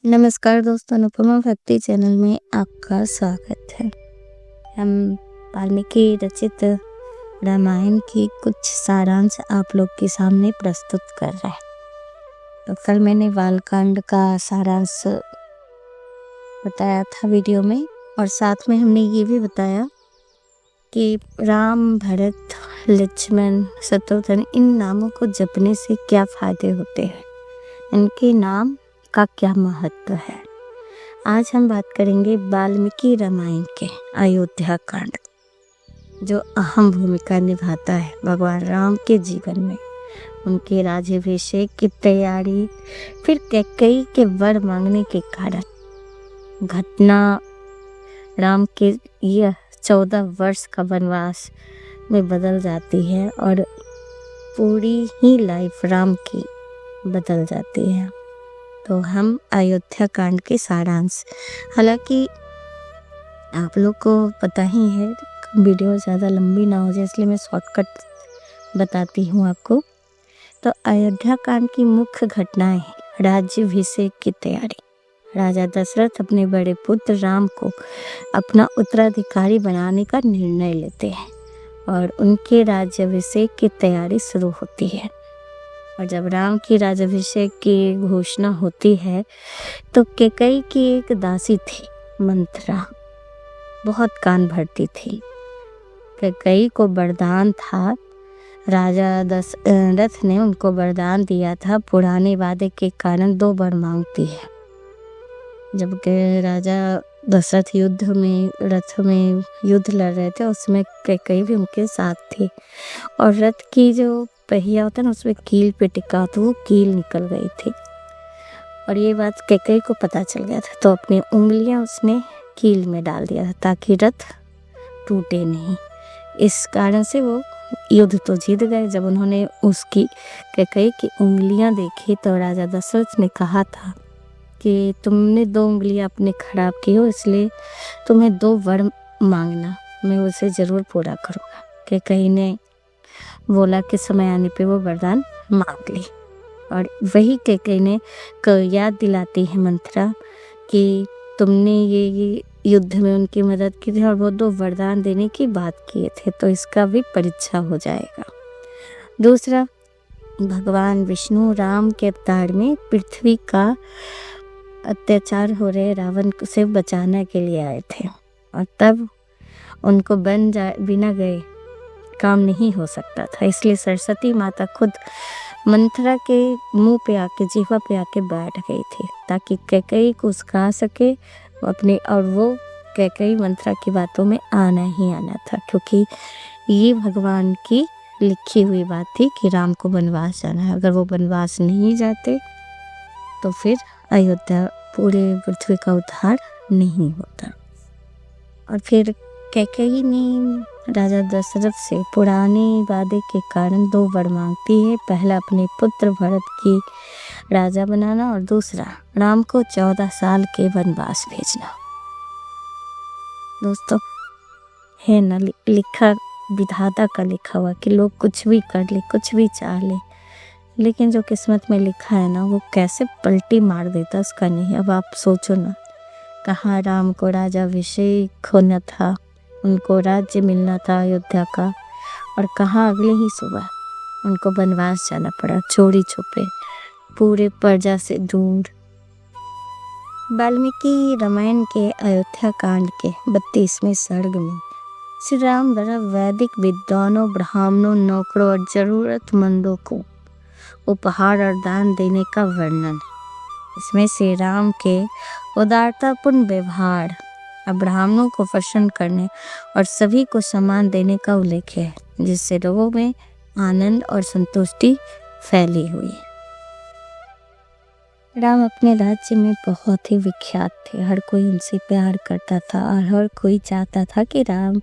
नमस्कार दोस्तों, अनुपमा भक्ति चैनल में आपका स्वागत है। हम वाल्मीकि रचित रामायण की कुछ सारांश आप लोग के सामने प्रस्तुत कर रहे हैं। तो कल मैंने बालकांड का सारांश बताया था वीडियो में, और साथ में हमने ये भी बताया कि राम, भरत, लक्ष्मण, शत्रुघ्न इन नामों को जपने से क्या फायदे होते हैं, इनके नाम का क्या महत्व है। आज हम बात करेंगे वाल्मीकि रामायण के अयोध्या कांड, जो अहम भूमिका निभाता है भगवान राम के जीवन में। उनके राज्याभिषेक की तैयारी, फिर कैकेयी के वर मांगने के कारण घटना, राम के यह 14 वर्ष का वनवास में बदल जाती है और पूरी ही लाइफ राम की बदल जाती है। तो हम अयोध्या कांड के सारांश, हालांकि आप लोग को पता ही है वीडियो ज़्यादा लंबी ना हो जाए, इसलिए मैं शॉर्टकट बताती हूँ आपको। तो अयोध्या कांड की मुख्य घटनाएं: राज्याभिषेक की तैयारी। राजा दशरथ अपने बड़े पुत्र राम को अपना उत्तराधिकारी बनाने का निर्णय लेते हैं और उनके राज्याभिषेक की तैयारी शुरू होती है। और जब राम की राज्याभिषेक की घोषणा होती है तो कैकेयी की एक दासी थी, मंथरा, बहुत कान भरती थी। कैकेयी को वरदान था, राजा दशरथ ने उनको वरदान दिया था, पुराने वादे के कारण 2 वर मांगती है। जब राजा दशरथ रथ में युद्ध लड़ रहे थे, उसमें कैकेयी भी उनके साथ थी, और रथ की जो पहिया होता है ना, उसमें कील पे टिका, तो वो कील निकल गई थी। और ये बात कैकेयी को पता चल गया था, तो अपनी उंगलियां उसने कील में डाल दिया था ताकि रथ टूटे नहीं। इस कारण से वो युद्ध तो जीत गए। जब उन्होंने उसकी कैकेयी की उंगलियां देखी तो राजा दशरथ ने कहा था कि तुमने 2 उंगलियां अपने खराब की हो, इसलिए तुम्हें 2 वर मांगना, मैं उसे जरूर पूरा करूँगा। कैकेयी ने बोला कि समय आने पे वो वरदान मांग ली, और वही कैकेयी ने याद दिलाती है मंथरा कि तुमने ये युद्ध में उनकी मदद की थी और वो 2 वरदान देने की बात किए थे, तो इसका भी परीक्षा हो जाएगा। दूसरा, भगवान विष्णु राम के अवतार में पृथ्वी का अत्याचार हो रहे रावण से बचाने के लिए आए थे, और तब उनको बिना गए काम नहीं हो सकता था, इसलिए सरस्वती माता खुद मंथरा के मुंह पे आके, जीवा पे आके बैठ गई थी ताकि कैकेयी को उस्का सके अपने, और वो कैकेयी मंथरा की बातों में आना ही आना था, क्योंकि ये भगवान की लिखी हुई बात थी कि राम को वनवास जाना है। अगर वो वनवास नहीं जाते तो फिर अयोध्या, पूरे पृथ्वी का उद्धार नहीं होता। और फिर कैकेयी ने राजा दशरथ से पुराने वादे के कारण 2 वर मांगती है। पहला, अपने पुत्र भरत की राजा बनाना, और दूसरा, राम को 14 साल के वनवास भेजना। दोस्तों, है ना लिखा, विधाता का लिखा हुआ कि लोग कुछ भी कर ले, कुछ भी चाह ले, लेकिन जो किस्मत में लिखा है ना, वो कैसे पलटी मार देता उसका नहीं। अब आप सोचो ना, कहाँ राम को राज्याभिषेक होना था, उनको राज्य मिलना था अयोध्या का, और कहाँ अगले ही सुबह उनको वनवास जाना पड़ा, चोरी छुपे, पूरे प्रजा से दूर। वाल्मीकि रामायण के अयोध्या कांड के 32वें सर्ग में श्री राम द्वारा वैदिक विद्वानों, ब्राह्मणों, नौकरों और जरूरतमंदों को उपहार और दान देने का वर्णन। इसमें श्री राम के उदारतापूर्ण व्यवहार, ब्राह्मणों को प्रसन्न करने और सभी को सम्मान देने का उल्लेख है, जिससे लोगों में आनंद और संतुष्टि फैली हुई। राम अपने राज्य में बहुत ही विख्यात थे, हर कोई उनसे प्यार करता था और हर कोई चाहता था कि राम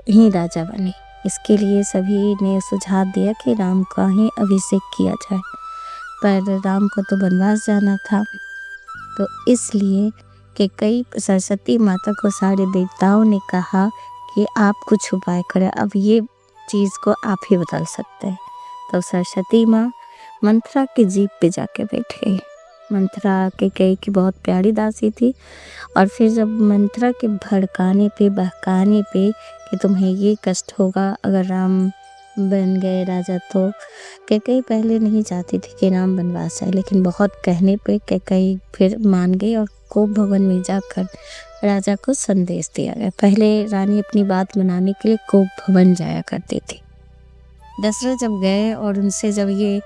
ही राजा बने। इसके लिए सभी ने सुझाव दिया कि राम का ही अभिषेक किया जाए, पर राम को तो वनवास जाना था, तो इसलिए कैकेयी सरस्वती माता को सारे देवताओं ने कहा कि आप कुछ उपाय करें, अब ये चीज़ को आप ही बदल सकते हैं। तो सरस्वती माँ मंथरा की जीभ पे जाके बैठ गई मंथरा कैकेयी की बहुत प्यारी दासी थी। और फिर जब मंथरा के भड़काने पे बहकाने पे कि तुम्हें ये कष्ट होगा अगर राम बन गए राजा, तो कैकेयी पहले नहीं चाहती थी कि राम बनवास जाए, लेकिन बहुत कहने पे कैकेयी फिर मान गई और कोप भवन में जाकर राजा को संदेश दिया गया। पहले रानी अपनी बात मनाने के लिए कोप भवन जाया करती थी। दशरथ जब गए और उनसे जब ये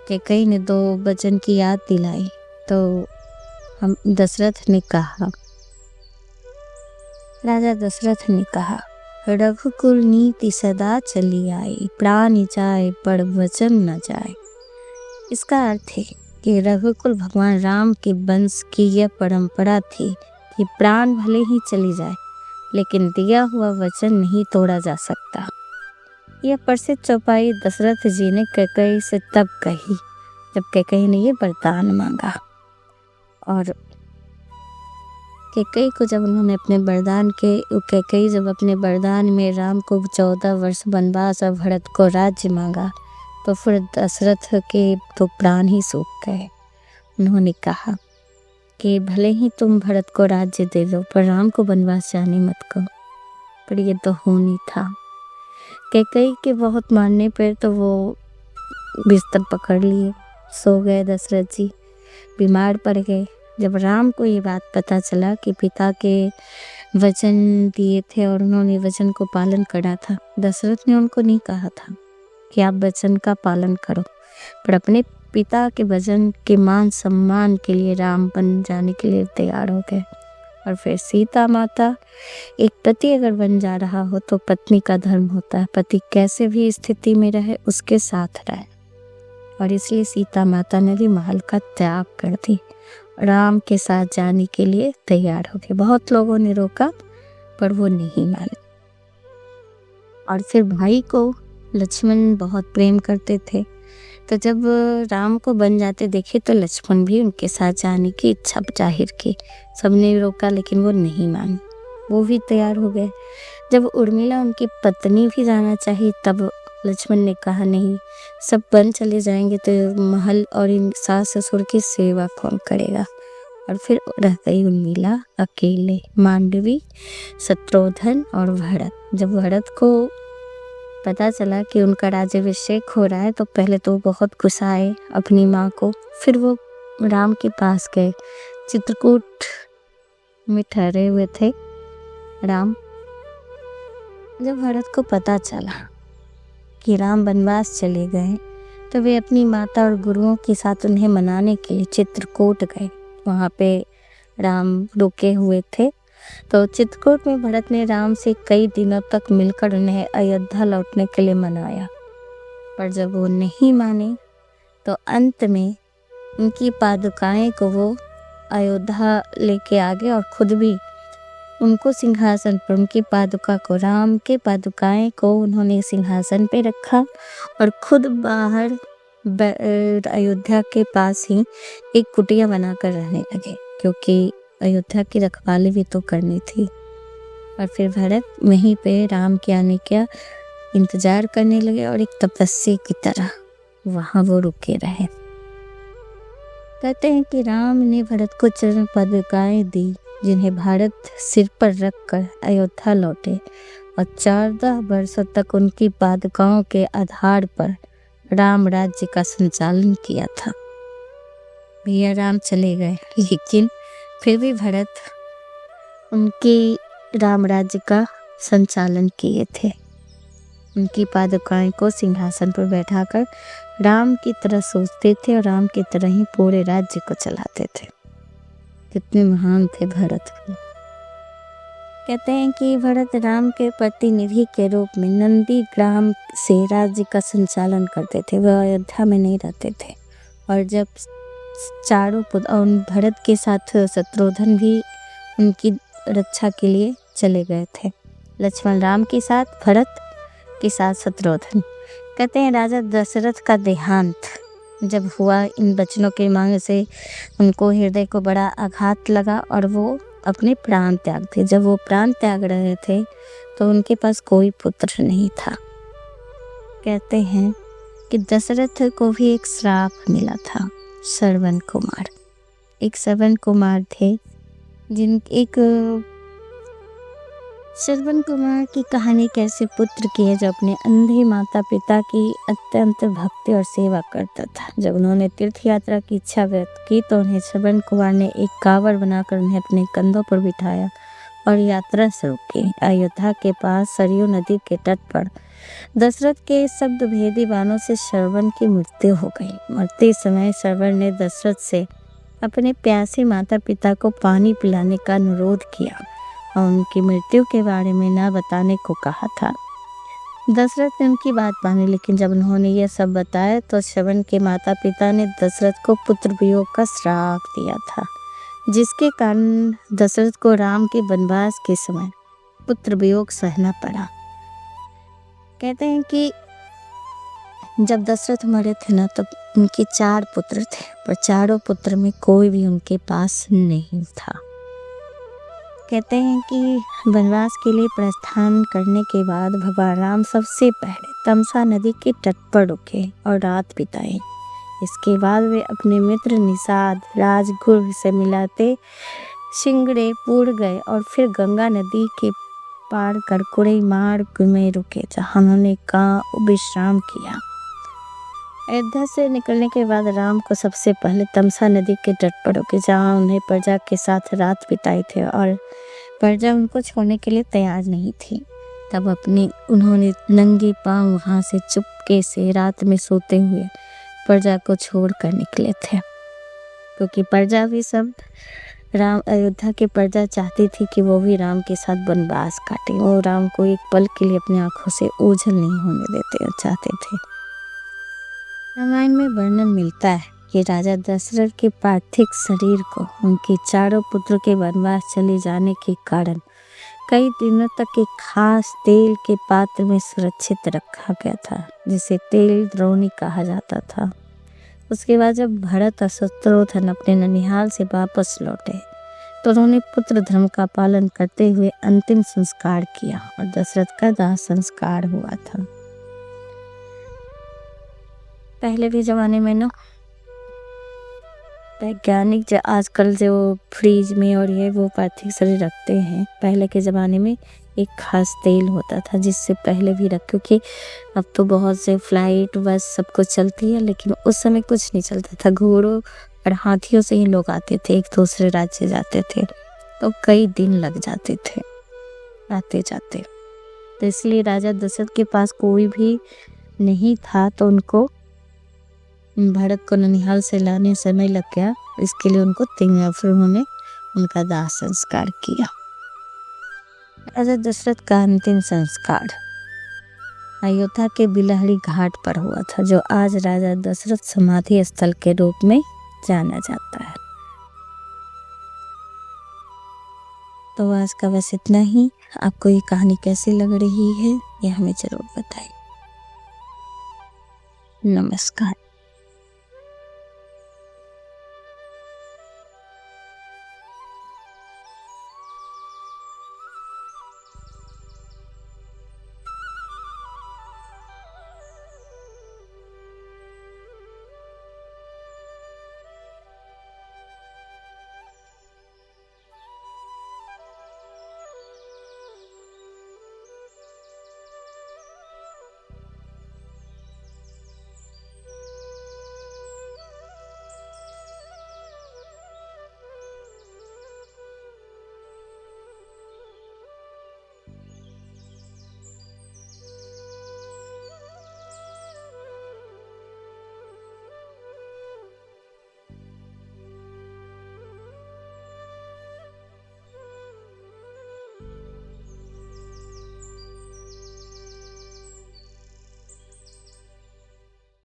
कैकेयी ने 2 वचन की याद दिलाई, तो दशरथ ने कहा, राजा दशरथ ने कहा, रघुकुल नीति सदा चली आई, प्राण जाए पर वचन न जाए। इसका अर्थ है कि रघुकुल भगवान राम के वंश की यह परंपरा थी कि प्राण भले ही चली जाए लेकिन दिया हुआ वचन नहीं तोड़ा जा सकता। यह प्रसिद्ध चौपाई दशरथ जी ने कैकेयी से तब कही जब कैकेयी ने ये वरदान मांगा। और कैकेयी को जब उन्होंने अपने वरदान के कैकेयी जब अपने वरदान में राम को 14 वर्ष वनवास और भरत को राज्य मांगा, तो फिर दशरथ के तो प्राण ही सूख गए। उन्होंने कहा कि भले ही तुम भरत को राज्य दे दो पर राम को वनवास जाने मत कहो। पर ये तो होनी था। कैकेयी के बहुत मानने पर तो वो बिस्तर पकड़ लिए, सो गए। दशरथ जी बीमार पड़ गए। जब राम को ये बात पता चला कि पिता के वचन दिए थे और उन्होंने वचन को पालन करा था, दशरथ ने उनको नहीं कहा था कि आप वचन का पालन करो, पर अपने पिता के वचन के मान सम्मान के लिए राम बन जाने के लिए तैयार हो गए। और फिर सीता माता, एक पति अगर बन जा रहा हो तो पत्नी का धर्म होता है पति कैसे भी स्थिति में रहे उसके साथ रहे, और इसलिए सीता माता ने भी महल का त्याग कर दी, राम के साथ जाने के लिए तैयार हो गए। बहुत लोगों ने रोका पर वो नहीं माने। और फिर भाई को लक्ष्मण बहुत प्रेम करते थे, तो जब राम को बन जाते देखे तो लक्ष्मण भी उनके साथ जाने की इच्छा जाहिर की। सबने रोका लेकिन वो नहीं मानी, वो भी तैयार हो गए। जब उर्मिला उनकी पत्नी भी जाना चाहिए तब लक्ष्मण ने कहा नहीं, सब बन चले जाएंगे तो महल और इन सास ससुर की सेवा कौन करेगा। और फिर रह गई उर्मिला अकेले, मांडवी, शत्रुघ्न और भरत। जब भरत को पता चला कि उनका राज्याभिषेक हो रहा है तो पहले तो बहुत गुस्साए अपनी माँ को, फिर वो राम के पास गए। चित्रकूट में ठहरे हुए थे राम। जब भरत को पता चला कि राम वनवास चले गए तो वे अपनी माता और गुरुओं के साथ उन्हें मनाने के लिए चित्रकूट गए। वहाँ पे राम रुके हुए थे। तो चित्रकूट में भरत ने राम से कई दिनों तक मिलकर उन्हें अयोध्या लौटने के लिए मनाया, पर जब वो नहीं माने तो अंत में उनकी पादुकाएं को वो अयोध्या लेके आ गए और खुद भी उनको सिंहासन पर, उनकी पादुका को, राम के पादुकाएं को उन्होंने सिंहासन पे रखा और खुद बाहर अयोध्या के पास ही एक कुटिया बनाकर रहने लगे, क्योंकि अयोध्या की रखवाली भी तो करनी थी। और फिर भरत वहीं पे राम के आने का इंतजार करने लगे और एक तपस्या की तरह वहाँ वो रुके रहे। कहते हैं कि राम ने भरत को चरण पादुकाएं दी, जिन्हें भारत सिर पर रखकर अयोध्या लौटे और 14 वर्षों तक उनकी पादुकाओं के आधार पर राम राज्य का संचालन किया था। भैया राम चले गए लेकिन फिर भी भरत उनकी राम राज्य का संचालन किए थे। उनकी पादुकाएं को सिंहासन पर बैठाकर राम की तरह सोचते थे और राम की तरह ही पूरे राज्य को चलाते थे। कितने महान थे भरत। कहते हैं कि भरत राम के प्रतिनिधि के रूप में नंदी ग्राम से राज्य का संचालन करते थे। वह अयोध्या में नहीं रहते थे। और जब चारों पुत्र और भरत के साथ शत्रुघ्न भी उनकी रक्षा के लिए चले गए थे। लक्ष्मण राम के साथ, भरत के साथ शत्रुघ्न। कहते हैं राजा दशरथ का देहांत जब हुआ, इन वचनों के मांग से उनको हृदय को बड़ा आघात लगा और वो अपने प्राण त्याग थे। जब वो प्राण त्याग रहे थे तो उनके पास कोई पुत्र नहीं था। कहते हैं कि दशरथ को भी एक श्राप मिला था श्रवण कुमार। एक श्रवण कुमार थे श्रवण कुमार की कहानी एक ऐसे पुत्र की है जो अपने अंधे माता पिता की अत्यंत भक्ति और सेवा करता था। जब उन्होंने तीर्थ यात्रा की इच्छा व्यक्त की तो उन्हें श्रवण कुमार ने एक कावड़ बनाकर उन्हें अपने कंधों पर बिठाया और यात्रा शुरू की। अयोध्या के पास सरयू नदी के तट पर दशरथ के शब्द भेदी बाणों से श्रवण की मृत्यु हो गई। मरते समय श्रवण ने दशरथ से अपने प्यासे माता पिता को पानी पिलाने का अनुरोध किया और उनकी मृत्यु के बारे में न बताने को कहा था। दशरथ ने उनकी बात मानी, लेकिन जब उन्होंने यह सब बताया तो श्रवण के माता पिता ने दशरथ को पुत्र वियोग का श्राप दिया था, जिसके कारण दशरथ को राम के वनवास के समय पुत्र वियोग सहना पड़ा। कहते हैं कि जब दशरथ मरे थे ना, तब उनके 4 पुत्र थे, पर चारों पुत्र में कोई भी उनके पास नहीं था। कहते हैं कि वनवास के लिए प्रस्थान करने के बाद भगवान राम सबसे पहले तमसा नदी के तट पर रुके और रात बिताई। इसके बाद वे अपने मित्र निषाद राजगुरु से मिलाते शिंगड़ेपुर गए और फिर गंगा नदी के पार करकुड़े मार्ग में रुके, जहाँ उन्होंने विश्राम किया। अयोध्या से निकलने के बाद राम को सबसे पहले तमसा नदी के तट पर रुके, जहाँ उन्हें प्रजा के साथ रात बिताई थी और प्रजा उनको छोड़ने के लिए तैयार नहीं थी। तब उन्होंने नंगे पांव वहाँ से चुपके से रात में सोते हुए प्रजा को छोड़कर निकले थे, क्योंकि प्रजा भी सब अयोध्या की प्रजा चाहती थी कि वो भी राम के साथ वनवास काटे। वो राम को एक पल के लिए अपनी आंखों से ओझल नहीं होने देते चाहते थे। रामायण में वर्णन मिलता है कि राजा दशरथ के पार्थिव शरीर को उनके चारों पुत्रों के वनवास चले जाने के कारण कई दिनों तक एक खास तेल के पात्र में सुरक्षित रखा गया था, जिसे तेल द्रोणी कहा जाता था। उसके बाद जब भरत और शत्रुघ्न अपने ननिहाल से वापस लौटे तो उन्होंने पुत्र धर्म का पालन करते हुए अंतिम संस्कार किया और दशरथ का दाह संस्कार हुआ था। पहले के ज़माने में ना वैज्ञानिक जो आजकल जो फ्रीज में और ये वो पार्थिव शरीर रखते हैं, पहले के ज़माने में एक खास तेल होता था जिससे पहले भी रख, क्योंकि अब तो बहुत से फ्लाइट बस सब कुछ चलती है, लेकिन उस समय कुछ नहीं चलता था। घोड़ों और हाथियों से ही लोग आते थे, एक दूसरे राज्य जाते थे, तो कई दिन लग जाते थे आते जाते। तो इसलिए राजा दशरथ के पास कोई भी नहीं था, तो उनको भरत को ननिहाल से लाने समय लग गया। इसके लिए उनको फिर उन्होंने उनका दाह संस्कार किया। राजा दशरथ का अंतिम संस्कार अयोध्या के बिलहरी घाट पर हुआ था, जो आज राजा दशरथ समाधि स्थल के रूप में जाना जाता है। तो आज का बस इतना ही। आपको ये कहानी कैसी लग रही है ये हमें जरूर बताइए। नमस्कार।